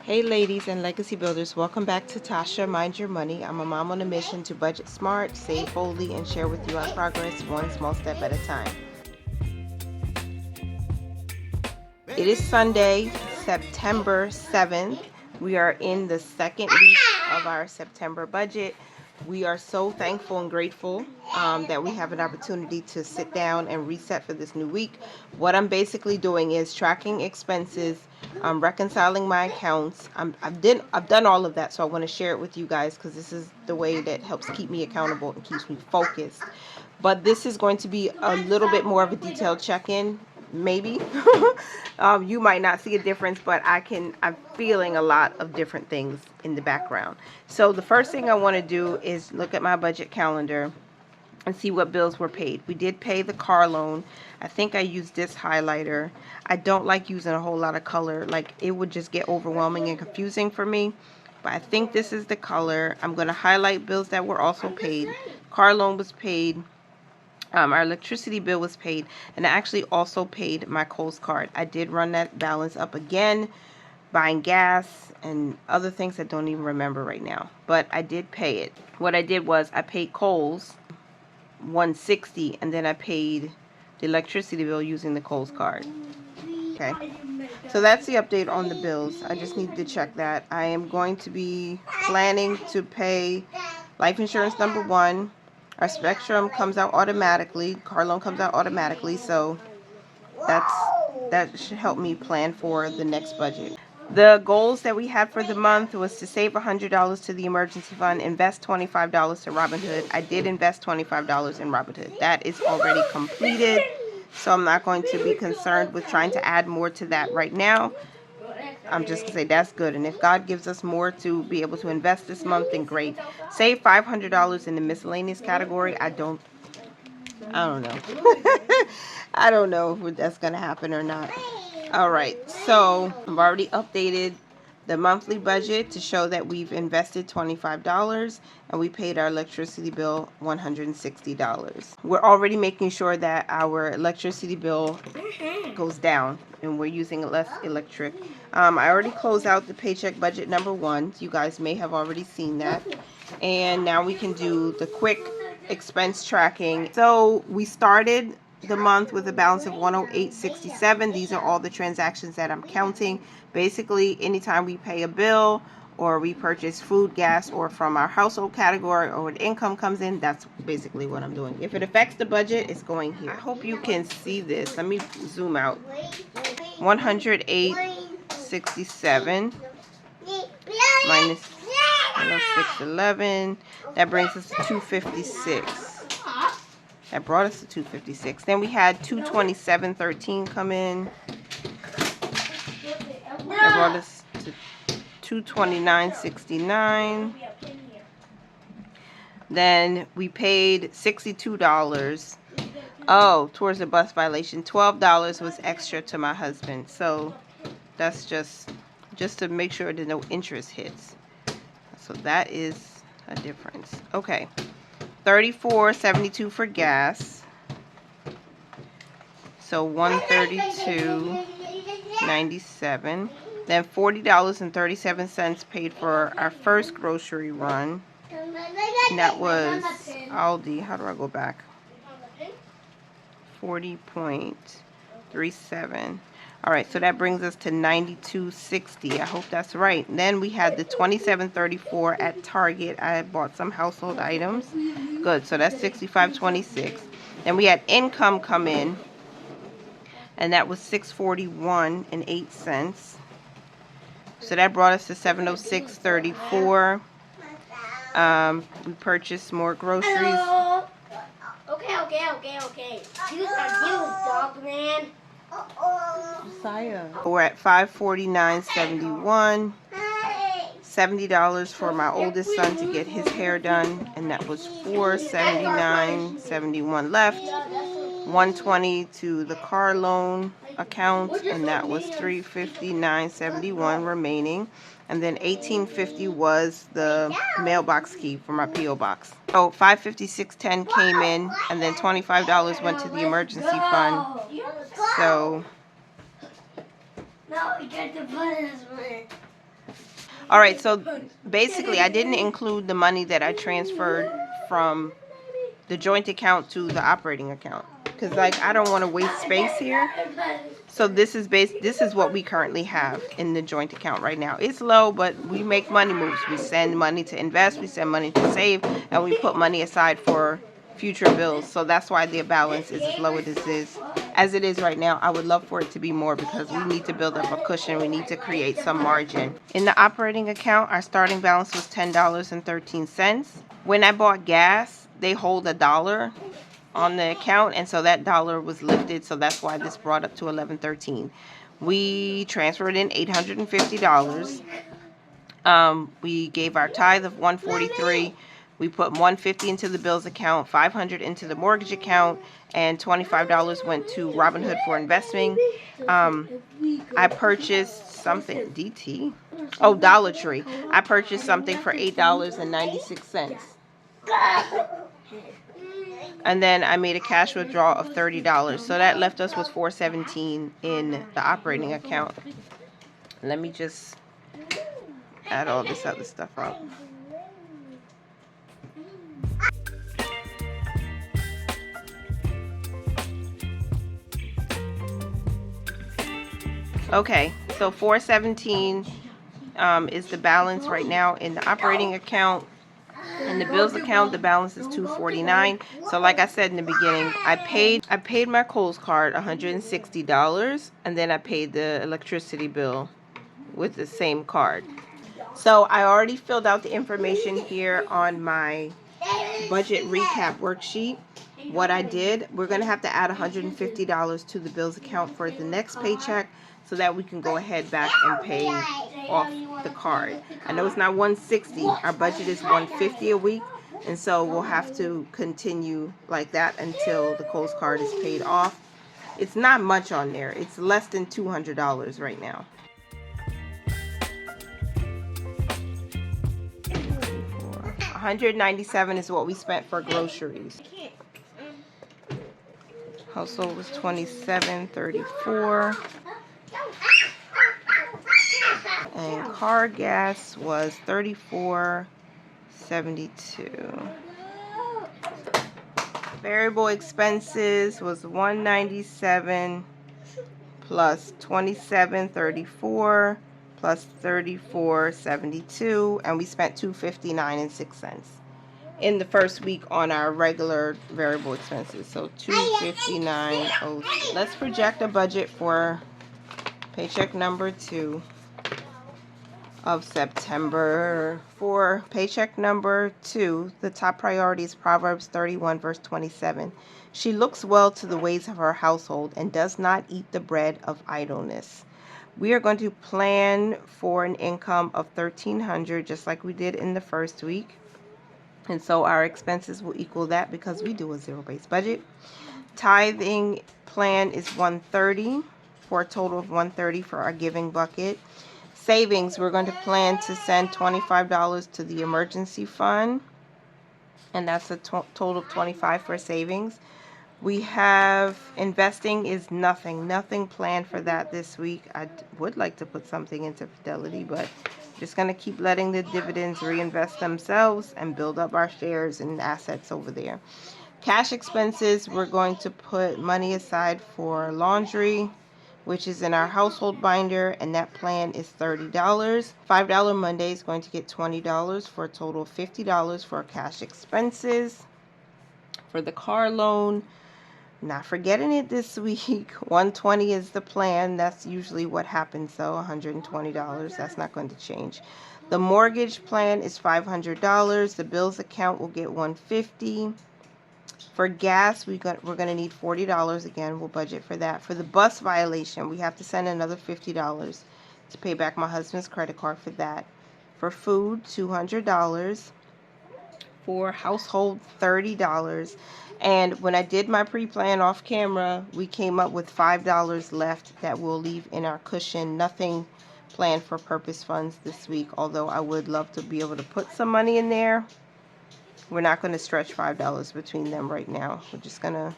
Hey ladies and legacy builders, welcome back to Tasha Mind Your Money. I'm a mom on a mission to budget smart, save boldly, and share with you our progress one small step at a time. It is Sunday, September 7th. We are in the second week of our September budget. We are so thankful and grateful that we have an opportunity to sit down and reset for this new week. What I'm basically doing is tracking expenses, reconciling my accounts. I've done all of that, so I want to share it with you guys because this is the way that helps keep me accountable and keeps me focused. But this is going to be a little bit more of a detailed check-in, maybe. You might not see a difference, but I'm feeling a lot of different things in the background. So the first thing I want to do is look at my budget calendar and see what bills were paid. We did pay the car loan. I think I used this highlighter. I don't like using a whole lot of color. Like, it would just get overwhelming and confusing for me. But I think this is the color. I'm going to highlight bills that were also paid. Car loan was paid. Our electricity bill was paid, and I actually also paid my Kohl's card. I did run that balance up again, buying gas and other things I don't even remember right now, but I did pay it. What I did was I paid Kohl's $160, and then I paid the electricity bill using the Kohl's card. Okay, so that's the update on the bills. I just need to check that. I am going to be planning to pay life insurance number 1. Our Spectrum comes out automatically. Car loan comes out automatically, so that should help me plan for the next budget. The goals that we had for the month was to save $100 to the emergency fund, invest $25 to Robinhood. I did invest $25 in Robinhood. That is already completed, so I'm not going to be concerned with trying to add more to that right now. I'm just going to say that's good. And if God gives us more to be able to invest this month, then great. Save $500 in the miscellaneous category. I don't know. I don't know if that's going to happen or not. All right. So I've already updated the monthly budget to show that we've invested $25 and we paid our electricity bill $160. We're already making sure that our electricity bill goes down and we're using less electric. I already closed out the paycheck budget number 1. You guys may have already seen that. And now we can do the quick expense tracking. So we started the month with a balance of $108.67. These are all the transactions that I'm counting. Basically, anytime we pay a bill or we purchase food, gas, or from our household category, or what income comes in, that's basically what I'm doing. If it affects the budget, it's going here. I hope you can see this. Let me zoom out. 108.67 minus 106.11. That brings us to 256. That brought us to 256. Then we had 227.13 come in. That brought us to 229.69. Then we paid $62. Oh, towards the bus violation. $12 was extra to my husband. So that's just to make sure that no interest hits. So that is a difference. Okay. $34.72 for gas. So $132.97. Then $40.37 paid for our first grocery run. And that was Aldi. How do I go back? 40.37. All right, so that brings us to $92.60. I hope that's right. Then we had the $27.34 at Target. I bought some household items. Good, so that's $65.26. Then we had income come in, and that was $641.08. So that brought us to $706.34. We purchased more groceries. Hello. Okay. Use dog man. Josiah. We're at $549.71. $70 for my oldest son to get his hair done, and that was $479.71 left. $120 to the car loan account, and that was $359.71 remaining. And then $18.50 was the mailbox key for my P.O. box. So $556.10 came in, and then $25 went to the emergency fund. So no, we got the buttons. All right, so basically I didn't include the money that I transferred from the joint account to the operating account because like I don't want to waste space here. So this is what we currently have in the joint account right now. It's low, but we make money moves. We send money to invest, we send money to save, and we put money aside for future bills. So that's why the balance is as low as it is right now. I would love for it to be more because we need to build up a cushion. We need to create some margin. In the operating account, our starting balance was $10.13. When I bought gas, they hold $1 on the account, and so that dollar was lifted, so that's why this brought up to $11.13. We transferred in $850. We gave our tithe of $143. We put $150 into the bills account, $500 into the mortgage account, and $25 went to Robinhood for investing. I purchased something, DT? Oh, Dollar Tree. I purchased something for $8.96. And then I made a cash withdrawal of $30. So that left us with $417 in the operating account. Let me just add all this other stuff up. Okay, so $417 is the balance right now in the operating account. In the bills account, the balance is $249. So like I said in the beginning, I paid my Kohl's card $160, and then I paid the electricity bill with the same card. So I already filled out the information here on my budget recap worksheet. What I did, we're going to have to add $150 to the bills account for the next paycheck so that we can go ahead back and pay off the card. I know it's not $160. Our budget is $150 a week, and so we'll have to continue like that until the Kohl's card is paid off. It's not much on there. It's less than $200 right now. $197 is what we spent for groceries. Household was $27.34. And car gas was $34.72. Variable expenses was $197 plus $27.34 plus $34.72, and we spent $259.06 in the first week on our regular variable expenses. So $259.06. Let's project a budget for paycheck number 2 of September. For paycheck number 2, the top priority is Proverbs 31 verse 27. She looks well to the ways of her household and does not eat the bread of idleness. We are going to plan for an income of $1,300 just like we did in the first week. And so our expenses will equal that because we do a zero-based budget. Tithing plan is $130 for a total of $130 for our giving bucket. Savings, we're going to plan to send $25 to the emergency fund, and that's a total of $25 for savings. We have investing is nothing planned for that this week. I would like to put something into Fidelity, but just going to keep letting the dividends reinvest themselves and build up our shares and assets over there. Cash expenses, we're going to put money aside for laundry, which is in our household binder, and that plan is $30. $5 Monday is going to get $20 for a total of $50 for cash expenses. For the car loan, not forgetting it this week, $120 is the plan. That's usually what happens, though, $120. That's not going to change. The mortgage plan is $500. The bills account will get $150. For gas, we're going to need $40 again. We'll budget for that. For the bus violation, we have to send another $50 to pay back my husband's credit card for that. For food, $200. For household, $30. And when I did my pre-plan off camera, we came up with $5 left that we'll leave in our cushion. Nothing planned for purpose funds this week, although I would love to be able to put some money in there. We're not going to stretch $5 between them right now. We're just going to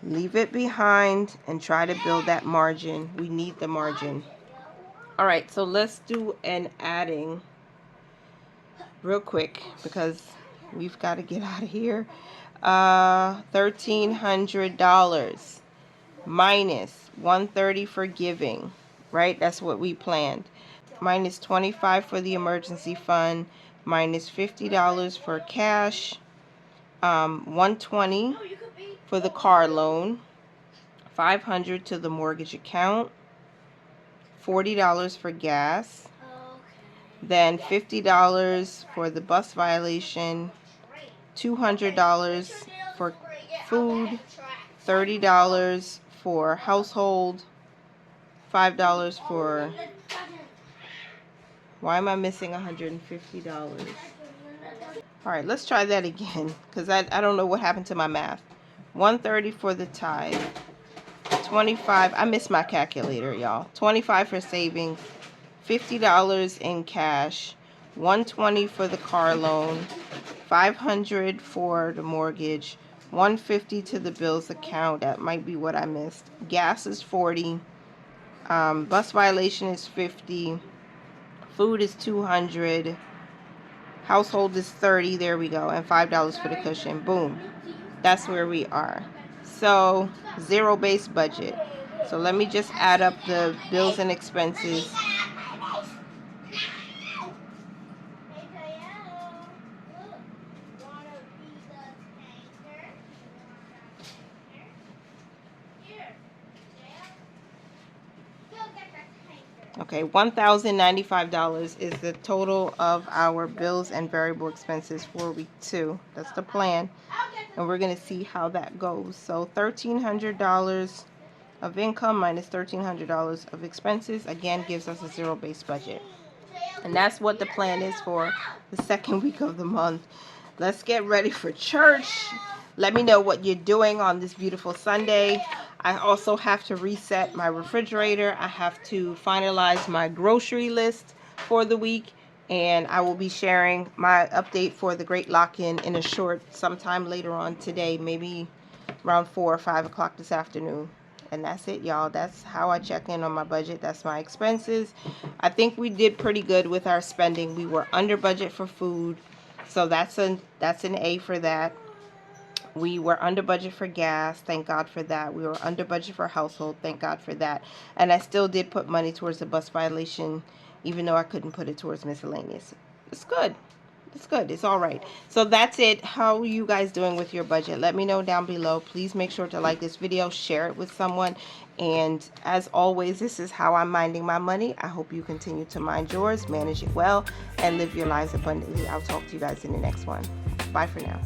leave it behind and try to build that margin. We need the margin. All right, so let's do an adding real quick because we've got to get out of here. $1,300 minus $130 for giving, right? That's what we planned. Minus $25 for the emergency fund, minus $50 for cash, $120 for the car loan, $500 to the mortgage account, $40 for gas, then $50 for the bus violation, $200 for food, $30 for household, $5 for... Why am I missing $150? All right, let's try that again because I don't know what happened to my math. $130 for the tithe, $25, I missed my calculator, y'all. $25 for savings, $50 in cash, $120 for the car loan, $500 for the mortgage, $150 to the bills account. That might be what I missed. Gas is $40, bus violation is $50, food is $200, household is $30. There we go, and $5 for the cushion. Boom, that's where we are. So zero-based budget. So let me just add up the bills and expenses. Okay, $1,095 is the total of our bills and variable expenses for week 2. That's the plan. And we're going to see how that goes. So $1,300 of income minus $1,300 of expenses, again, gives us a zero-based budget. And that's what the plan is for the second week of the month. Let's get ready for church. Let me know what you're doing on this beautiful Sunday. I also have to reset my refrigerator. I have to finalize my grocery list for the week. And I will be sharing my update for the Great Lock-In in a short sometime later on today, maybe around 4 or 5 o'clock this afternoon. And that's it, y'all. That's how I check in on my budget. That's my expenses. I think we did pretty good with our spending. We were under budget for food, so that's an A for that. We were under budget for gas, thank God for that. We were under budget for household, thank God for that. And I still did put money towards the bus violation, even though I couldn't put it towards miscellaneous. It's good. It's good. It's all right. So that's it. How are you guys doing with your budget? Let me know down below. Please make sure to like this video, share it with someone. And as always, this is how I'm minding my money. I hope you continue to mind yours, manage it well, and live your lives abundantly. I'll talk to you guys in the next one. Bye for now.